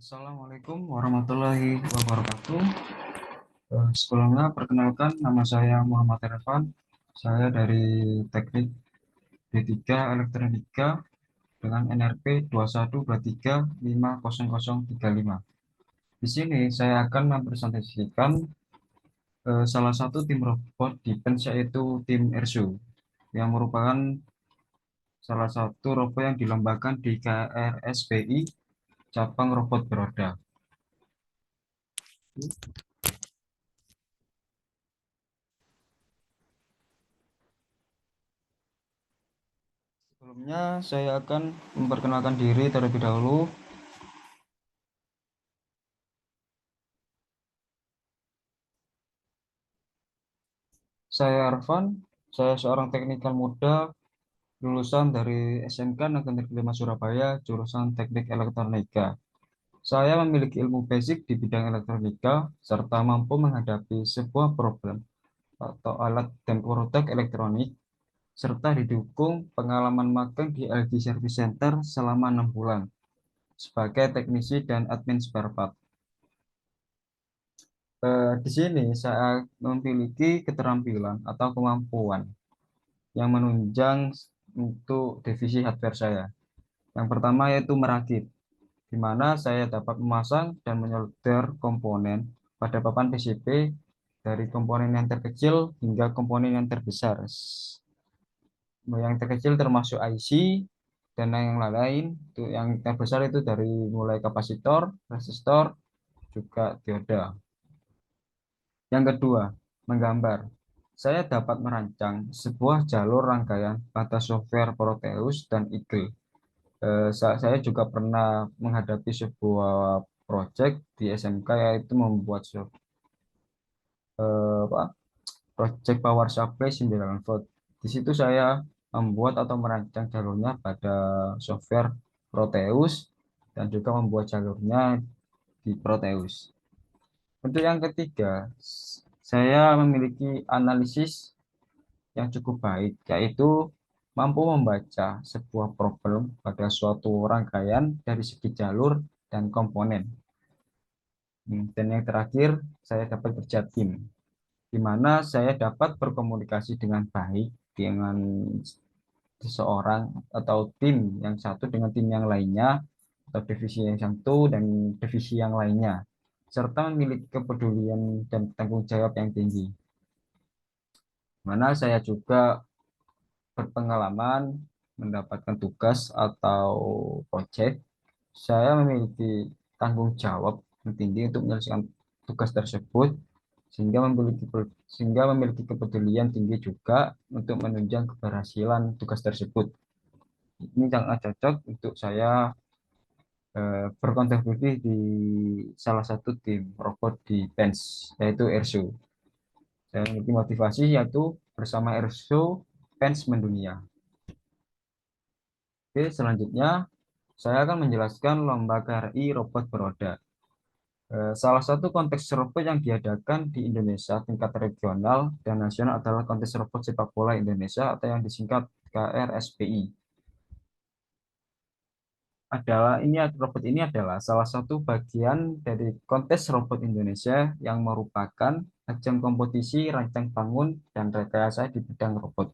Assalamualaikum warahmatullahi wabarakatuh. Sebelumnya perkenalkan nama saya Muhammad Irfan. Saya dari Teknik D3 Elektronika dengan NRP 2123500035. Di sini saya akan mempresentasikan salah satu tim robot defense yaitu tim Ersu yang merupakan salah satu robot yang dilombakan di KRSPI cabang robot beroda. Sebelumnya saya akan memperkenalkan diri terlebih dahulu. Saya Arfan, saya seorang teknikal muda lulusan dari SMK Negeri 5 Surabaya, jurusan Teknik Elektronika. Saya memiliki ilmu basic di bidang elektronika serta mampu menghadapi sebuah problem atau alat dan produk elektronik serta didukung pengalaman magang di LG Service Center selama 6 bulan sebagai teknisi dan admin spare part. Di sini saya memiliki keterampilan atau kemampuan yang menunjang untuk divisi hardware saya. Yang pertama yaitu merakit, di mana saya dapat memasang dan menyolder komponen pada papan PCB dari komponen yang terkecil hingga komponen yang terbesar. Yang terkecil termasuk IC dan yang lain-lain. Yang terbesar itu dari mulai kapasitor, resistor, juga dioda. Yang kedua, menggambar. Saya dapat merancang sebuah jalur rangkaian pada software Proteus dan Eagle. Saya juga pernah menghadapi sebuah project di SMK yaitu membuat project power supply 9 volt. Di situ saya membuat atau merancang jalurnya pada software Proteus dan juga membuat jalurnya di Proteus. Untuk yang ketiga, saya memiliki analisis yang cukup baik, yaitu mampu membaca sebuah problem pada suatu rangkaian dari segi jalur dan komponen. Dan yang terakhir, saya dapat kerja tim, di mana saya dapat berkomunikasi dengan baik dengan seseorang atau tim yang satu dengan tim yang lainnya, atau divisi yang satu dan divisi yang lainnya, serta memiliki kepedulian dan tanggung jawab yang tinggi. Mana saya juga berpengalaman mendapatkan tugas atau proyek, saya memiliki tanggung jawab yang tinggi untuk menyelesaikan tugas tersebut sehingga memiliki kepedulian tinggi juga untuk menunjang keberhasilan tugas tersebut. Ini sangat cocok untuk saya berkontribusi di salah satu tim robot di PENS yaitu ERSO. Saya memiliki motivasi yaitu bersama ERSO PENS mendunia. Oke, selanjutnya saya akan menjelaskan lomba KRI robot beroda. Salah satu kontes robot yang diadakan di Indonesia tingkat regional dan nasional adalah kontes robot sepak bola Indonesia atau yang disingkat KRSPI. Robot ini adalah salah satu bagian dari kontes robot Indonesia yang merupakan ajang kompetisi rancang bangun dan rekayasa di bidang robot.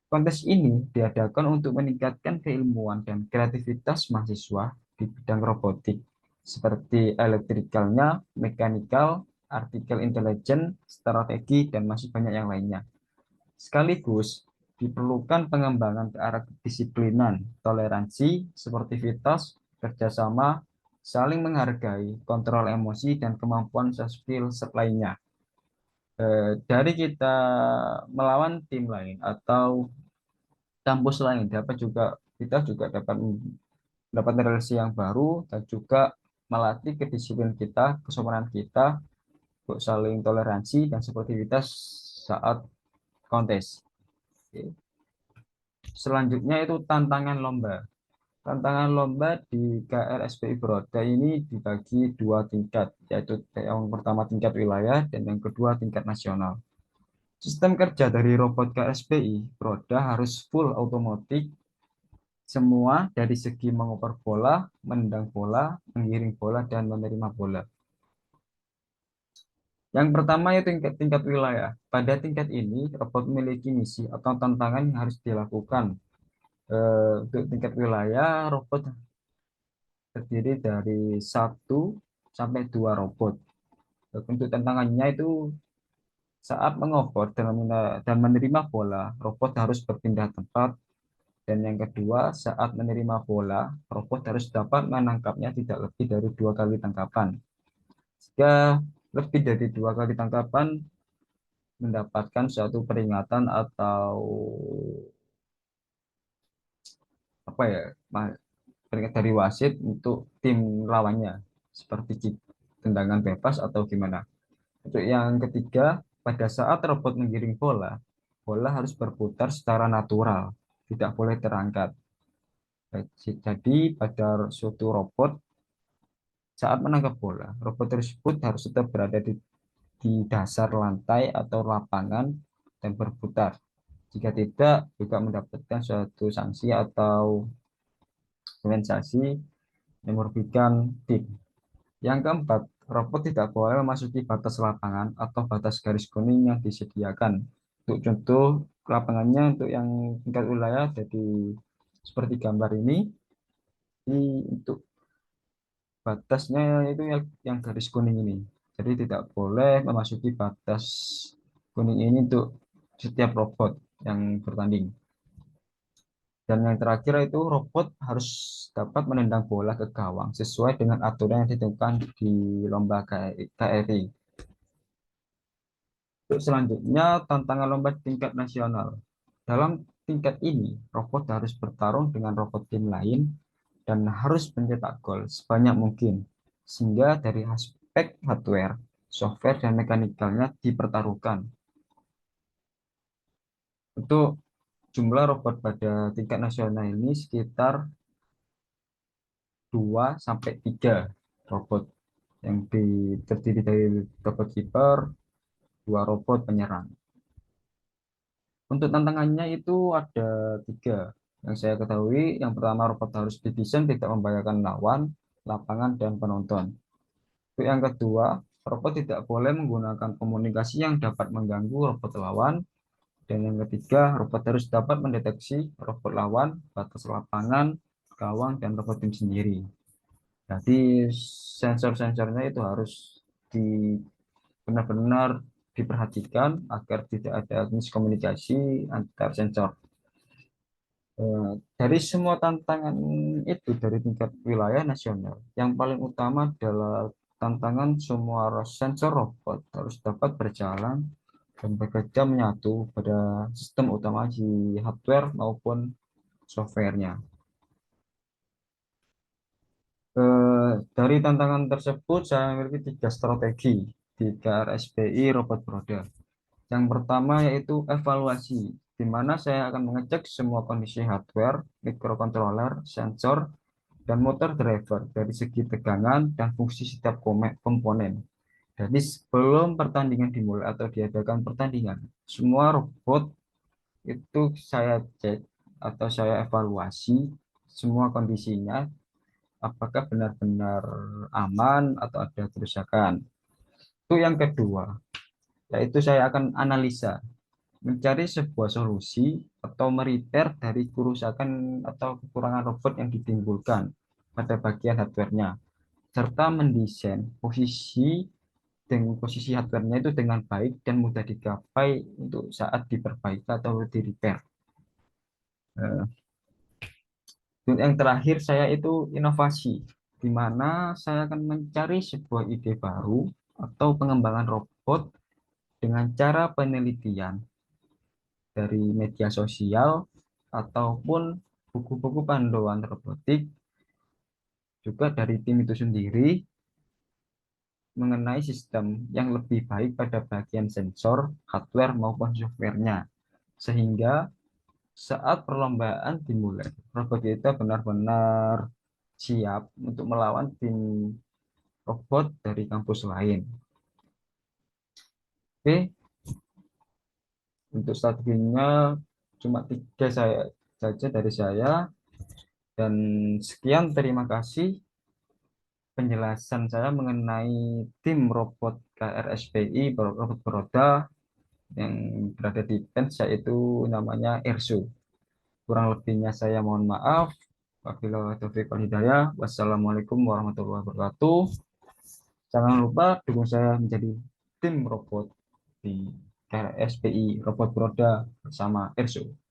Kontes ini diadakan untuk meningkatkan keilmuan dan kreativitas mahasiswa di bidang robotik, seperti elektrikalnya, mekanikal, artificial intelligence, strategi, dan masih banyak yang lainnya. Sekaligus diperlukan pengembangan ke arah kedisiplinan, toleransi, sportivitas, kerjasama, saling menghargai, kontrol emosi, dan kemampuan soft skill lainnya. Dari kita melawan tim lain atau kampus lain kita juga dapat mendapat relasi yang baru dan juga melatih kedisiplinan kita, kesopanan kita untuk saling toleransi dan sportivitas saat kontes. Oke. Selanjutnya itu tantangan lomba. Tantangan lomba di KRSPI Broda ini dibagi dua tingkat, yaitu yang pertama tingkat wilayah dan yang kedua tingkat nasional. Sistem kerja dari robot KSPI Broda harus full otomatis semua dari segi mengoper bola, menendang bola, menggiring bola, dan menerima bola. Yang pertama itu tingkat wilayah. Pada tingkat ini, robot memiliki misi atau tantangan yang harus dilakukan. Untuk tingkat wilayah, robot terdiri dari satu sampai dua robot. Untuk tantangannya itu saat mengoper dan menerima bola, robot harus berpindah tempat. Dan yang kedua, saat menerima bola, robot harus dapat menangkapnya tidak lebih dari dua kali tangkapan. Jika lebih dari dua kali tangkapan, mendapatkan suatu peringatan atau apa ya, peringkat dari wasit untuk tim lawannya, seperti tendangan bebas atau gimana. Untuk yang ketiga, pada saat robot menggiring bola, bola harus berputar secara natural, tidak boleh terangkat. Jadi pada suatu robot saat menangkap bola, robot tersebut harus tetap berada di dasar lantai atau lapangan dan berputar. Jika tidak, juga mendapatkan suatu sanksi atau kompensasi yang merugikan tim. Yang keempat, robot tidak boleh memasuki batas lapangan atau batas garis kuning yang disediakan. Untuk contoh, lapangannya untuk yang tingkat wilayah jadi seperti gambar ini, untuk batasnya itu yang garis kuning ini. Jadi tidak boleh memasuki batas kuning ini untuk setiap robot yang bertanding. Dan yang terakhir itu robot harus dapat menendang bola ke gawang sesuai dengan aturan yang ditentukan di lomba KRI. Untuk selanjutnya, tantangan lomba tingkat nasional. Dalam tingkat ini, robot harus bertarung dengan robot tim lain dan harus mencetak gol sebanyak mungkin. Sehingga dari aspek hardware, software, dan mekanikalnya dipertaruhkan. Untuk jumlah robot pada tingkat nasional ini sekitar 2 sampai 3 robot yang terdiri dari robot kiper, 2 robot penyerang. Untuk tantangannya itu ada 3 yang saya ketahui. Yang pertama, robot harus didesain tidak membahayakan lawan, lapangan, dan penonton. Untuk yang kedua, robot tidak boleh menggunakan komunikasi yang dapat mengganggu robot lawan. Dan yang ketiga, robot harus dapat mendeteksi robot lawan, batas lapangan, gawang, dan robot tim sendiri. Jadi sensor-sensornya itu harus di benar-benar diperhatikan agar tidak ada miskomunikasi antar sensor. Dari semua tantangan itu dari tingkat wilayah nasional, yang paling utama adalah tantangan semua sensor robot harus dapat berjalan dan bekerja menyatu pada sistem utama di hardware maupun softwarenya. Dari tantangan tersebut, saya memiliki 3 strategi di KRSPI robot Broda. Yang pertama yaitu evaluasi, di mana saya akan mengecek semua kondisi hardware, microcontroller, sensor, dan motor driver dari segi tegangan dan fungsi setiap komponen. Jadi sebelum pertandingan dimulai atau diadakan pertandingan, semua robot itu saya cek atau saya evaluasi semua kondisinya, apakah benar-benar aman atau ada kerusakan. Itu yang kedua, yaitu saya akan analisa, mencari sebuah solusi atau merepair dari kerusakan atau kekurangan robot yang ditimbulkan pada bagian hardware-nya, serta mendesain posisi hardware-nya itu dengan baik dan mudah digapai untuk saat diperbaiki atau di repair. Yang terakhir saya itu inovasi, di mana saya akan mencari sebuah ide baru atau pengembangan robot dengan cara penelitian dari media sosial ataupun buku-buku panduan robotik, juga dari tim itu sendiri, mengenai sistem yang lebih baik pada bagian sensor, hardware maupun softwarenya. Sehingga saat perlombaan dimulai, robot kita benar-benar siap untuk melawan tim robot dari kampus lain. Oke, untuk strateginya cuma 3 saja dari saya. Dan sekian, terima kasih penjelasan saya mengenai tim robot KRSPI, robot beroda yang berada di Pens, yaitu namanya Erso. Kurang lebihnya saya mohon maaf. Wabillahi taufiq wal hidayah. Wassalamualaikum warahmatullahi wabarakatuh. Jangan lupa dukung saya menjadi tim robot di KRSPI, robot beroda bersama Erso.